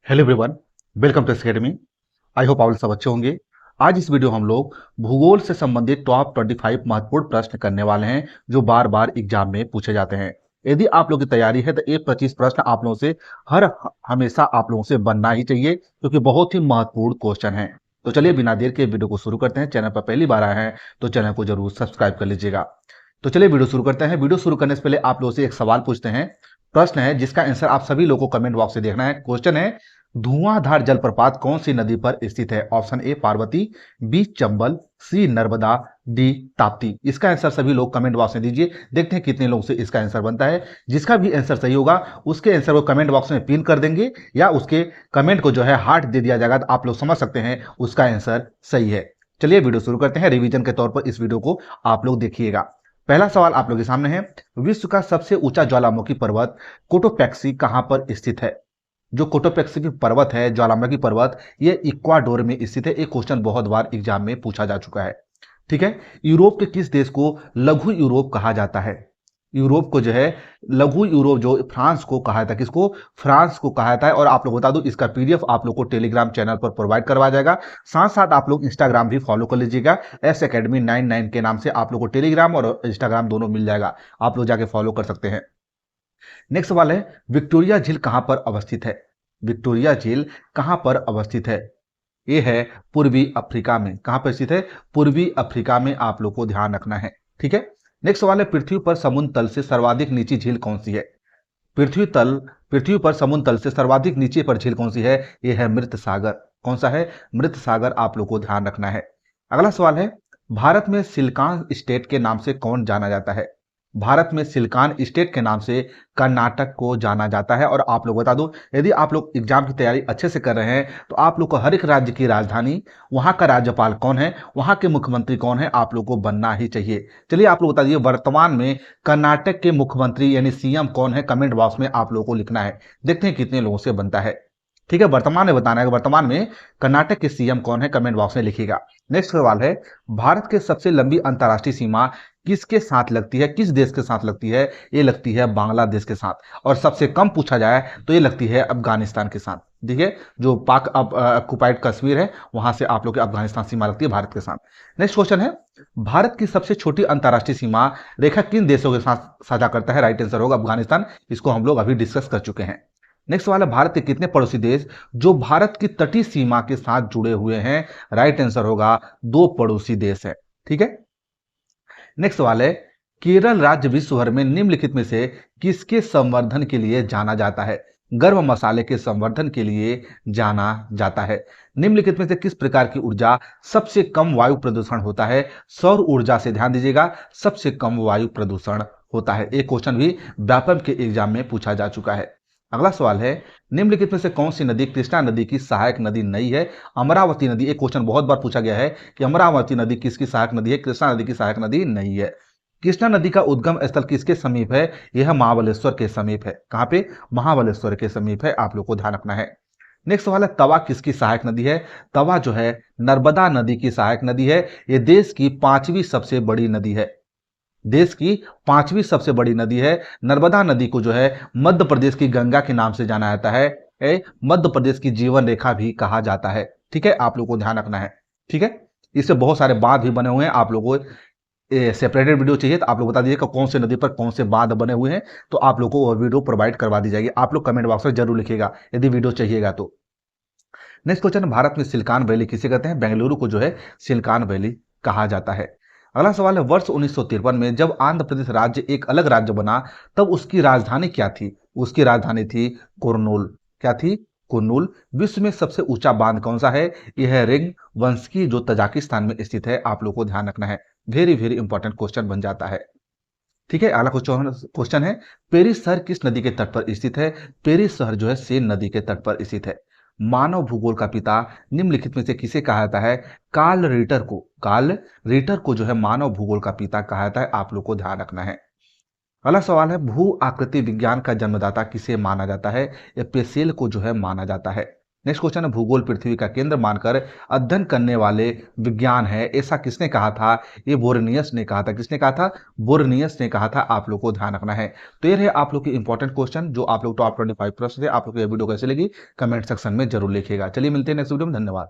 Hello everyone, welcome to academy. I hope आप सब अच्छे होंगे। आज इस वीडियो हम लोग भूगोल से संबंधित टॉप 25 महत्वपूर्ण प्रश्न करने वाले हैं जो बार बार एग्जाम में पूछे जाते हैं। यदि आप लोगों की तैयारी है तो ये 25 प्रश्न आप लोगों से हमेशा आप लोगों से बनना ही चाहिए क्योंकि बहुत ही महत्वपूर्ण क्वेश्चन है। तो चलिए बिना देर के वीडियो को शुरू करते हैं। चैनल पर पहली बार आए हैं तो चैनल को जरूर सब्सक्राइब कर लीजिएगा। तो चलिए वीडियो शुरू करते हैं। वीडियो शुरू करने से पहले आप लोगों से एक सवाल पूछते हैं। प्रश्न है जिसका आंसर आप सभी लोगों को कमेंट बॉक्स से देखना है। क्वेश्चन है, धुआंधार जलप्रपात कौन सी नदी पर स्थित है? Option A Parvati, B Chambal, C Narmada, D Tapti. इसका आंसर सभी लोग कमेंट बॉक्स में दीजिए। देखते हैं कितने लोग से इसका आंसर बनता है। जिसका भी आंसर सही होगा उसके आंसर को कमेंट बॉक्स में पिन कर देंगे या उसके कमेंट को जो है हार्ट दे दिया जाएगा, तो आप लोग समझ सकते हैं उसका आंसर सही है। चलिए वीडियो शुरू करते हैं। रिवीजन के तौर पर इस वीडियो को आप लोग देखिएगा। पहला सवाल आप लोग के सामने है, विश्व का सबसे ऊंचा ज्वालामुखी पर्वत कोटोपैक्सी कहां पर स्थित है? जो कोटोपैक्सी पर्वत है, ज्वालामुखी पर्वत, ये इक्वाडोर में स्थित है। एक क्वेश्चन बहुत बार एग्जाम में पूछा जा चुका है। ठीक है। यूरोप के किस देश को लघु यूरोप कहा जाता है? यूरोप को जो है लघु यूरोप, जो फ्रांस को कहा जाता है। किसको? फ्रांस को कहा जाता है। और आप लोग बता दो, इसका पीडीएफ आप लोग को टेलीग्राम चैनल पर प्रोवाइड करवाया जाएगा। साथ साथ आप लोग इंस्टाग्राम भी फॉलो कर लीजिएगा। एस अकेडमी 99 के नाम से आप लोग को टेलीग्राम और इंस्टाग्राम दोनों मिल जाएगा, आप लोग जाके फॉलो कर सकते हैं। नेक्स्ट सवाल है, विक्टोरिया झील कहां पर अवस्थित है? विक्टोरिया झील कहां पर अवस्थित है? ये है पूर्वी अफ्रीका में। कहां पर स्थित है? पूर्वी अफ्रीका में। आप लोग को ध्यान रखना है। ठीक है। नेक्स्ट सवाल है, पृथ्वी पर समुद्र तल से सर्वाधिक नीची झील कौन सी है? पृथ्वी पर समुद्र तल से सर्वाधिक नीचे पर झील कौन सी है? यह है मृत सागर। कौन सा है? मृत सागर। आप लोग को ध्यान रखना है। अगला सवाल है, भारत में सिलिकॉन स्टेट के नाम से कौन जाना जाता है? भारत में सिलिकॉन स्टेट के नाम से कर्नाटक को जाना जाता है। और आप लोग बता दो, यदि आप लोग एग्जाम की तैयारी अच्छे से कर रहे हैं तो आप लोग को हर एक राज्य की राजधानी, वहां का राज्यपाल कौन है, वहां के मुख्यमंत्री कौन है, आप लोग को बनना ही चाहिए। चलिए आप लोग बता दीजिए, वर्तमान में कर्नाटक के मुख्यमंत्री यानी सीएम कौन है? कमेंट बॉक्स में आप लोगों को लिखना है। देखते हैं कितने लोगों से बनता है। ठीक है, वर्तमान में बताना है। वर्तमान में कर्नाटक के सीएम कौन है? कमेंट बॉक्स में लिखिएगा। नेक्स्ट सवाल है, भारत के सबसे लंबी अंतर्राष्ट्रीय सीमा किसके साथ लगती है? किस देश के साथ लगती है? ये लगती है बांग्लादेश के साथ। और सबसे कम पूछा जाए तो ये लगती है अफगानिस्तान के साथ। देखिए, जो पाक ऑक्युपाइड कश्मीर है, वहां से आप लोग की अफगानिस्तान सीमा लगती है भारत के साथ। नेक्स्ट क्वेश्चन है, भारत की सबसे छोटी अंतर्राष्ट्रीय सीमा रेखा किन देशों के साथ साझा करता है? राइट आंसर होगा अफगानिस्तान। इसको हम लोग अभी डिस्कस कर चुके हैं। नेक्स्ट सवाल है, भारत के कितने पड़ोसी देश जो भारत की तटीय सीमा के साथ जुड़े हुए हैं? राइट आंसर होगा 2 पड़ोसी देश है। ठीक है। नेक्स्ट सवाल है, केरल राज्य विश्व भर में निम्नलिखित में से किसके संवर्धन के लिए जाना जाता है? गर्म मसाले के संवर्धन के लिए जाना जाता है। निम्नलिखित में से किस प्रकार की ऊर्जा सबसे कम वायु प्रदूषण होता है? सौर ऊर्जा से। ध्यान दीजिएगा, सबसे कम वायु प्रदूषण होता है। एक क्वेश्चन भी व्यापम के एग्जाम में पूछा जा चुका है। अगला सवाल है, निम्नलिखित में से कौन सी नदी कृष्णा नदी की सहायक नदी नहीं है? अमरावती नदी। एक क्वेश्चन बहुत बार पूछा गया है कि अमरावती नदी किसकी सहायक नदी है? कृष्णा नदी की सहायक नदी नहीं है। कृष्णा नदी का उद्गम स्थल किसके समीप है? यह महाबलेश्वर के समीप है। कहां पे? महाबलेश्वर के समीप है। आप लोग को ध्यान रखना है। नेक्स्ट सवाल है, तवा किसकी सहायक नदी है? तवा जो है नर्मदा नदी की सहायक नदी है। यह देश की 5वीं सबसे बड़ी नदी है। देश की 5वीं सबसे बड़ी नदी है। नर्मदा नदी को जो है मध्य प्रदेश की गंगा के नाम से जाना जाता है। मध्य प्रदेश की जीवन रेखा भी कहा जाता है। ठीक है, आप लोगों को ध्यान रखना है। ठीक है। इससे बहुत सारे बांध भी बने हुए हैं। आप लोगों को सेपरेटेड वीडियो चाहिए तो आप लोग बता दीजिएगा कौन से नदी पर कौन से बांध बने हुए हैं, तो आप लोग को वो वीडियो प्रोवाइड करवा दी जाएगी। आप लोग कमेंट बॉक्स में जरूर लिखिएगा यदि वीडियो चाहिएगा तो। नेक्स्ट क्वेश्चन, भारत में सिलिकॉन वैली किसे कहते हैं? बेंगलुरु को जो है सिलिकॉन वैली कहा जाता है। अगला सवाल है, वर्ष 1953 में जब आंध्र प्रदेश राज्य एक अलग राज्य बना तब उसकी राजधानी क्या थी? उसकी राजधानी थी कुर्नूल। क्या थी? कुर्नूल। विश्व में सबसे ऊंचा बांध कौन सा है? यह है रिंग वंस्की, जो तजाकिस्तान में स्थित है। आप लोग को ध्यान रखना है। वेरी वेरी इंपॉर्टेंट क्वेश्चन बन जाता है। ठीक है। अगला क्वेश्चन है, पेरिस शहर किस नदी के तट पर स्थित है? पेरिस शहर जो है सेन नदी के तट पर स्थित है। मानव भूगोल का पिता निम्नलिखित में से किसे कहा जाता है? कार्ल रीटर को। कार्ल रीटर को जो है मानव भूगोल का पिता कहा जाता है। आप लोग को ध्यान रखना है। अगला सवाल है, भू आकृति विज्ञान का जन्मदाता किसे माना जाता है? या पेसेल को जो है माना जाता है। नेक्स्ट क्वेश्चन है, भूगोल पृथ्वी का केंद्र मानकर अध्ययन करने वाले विज्ञान है, ऐसा किसने कहा था? ये बोर्नियस ने कहा था। किसने कहा था? बोर्नियस ने कहा था। आप लोग को ध्यान रखना है। तो ये रहे आप लोग के इंपॉर्टेंट क्वेश्चन जो आप लोग टॉप 25 प्रश्न थे। आप लोग को ये वीडियो कैसे लगी कमेंट सेक्शन में जरूर लिखिएगा। चलिए मिलते हैं नेक्स्ट वीडियो में। धन्यवाद।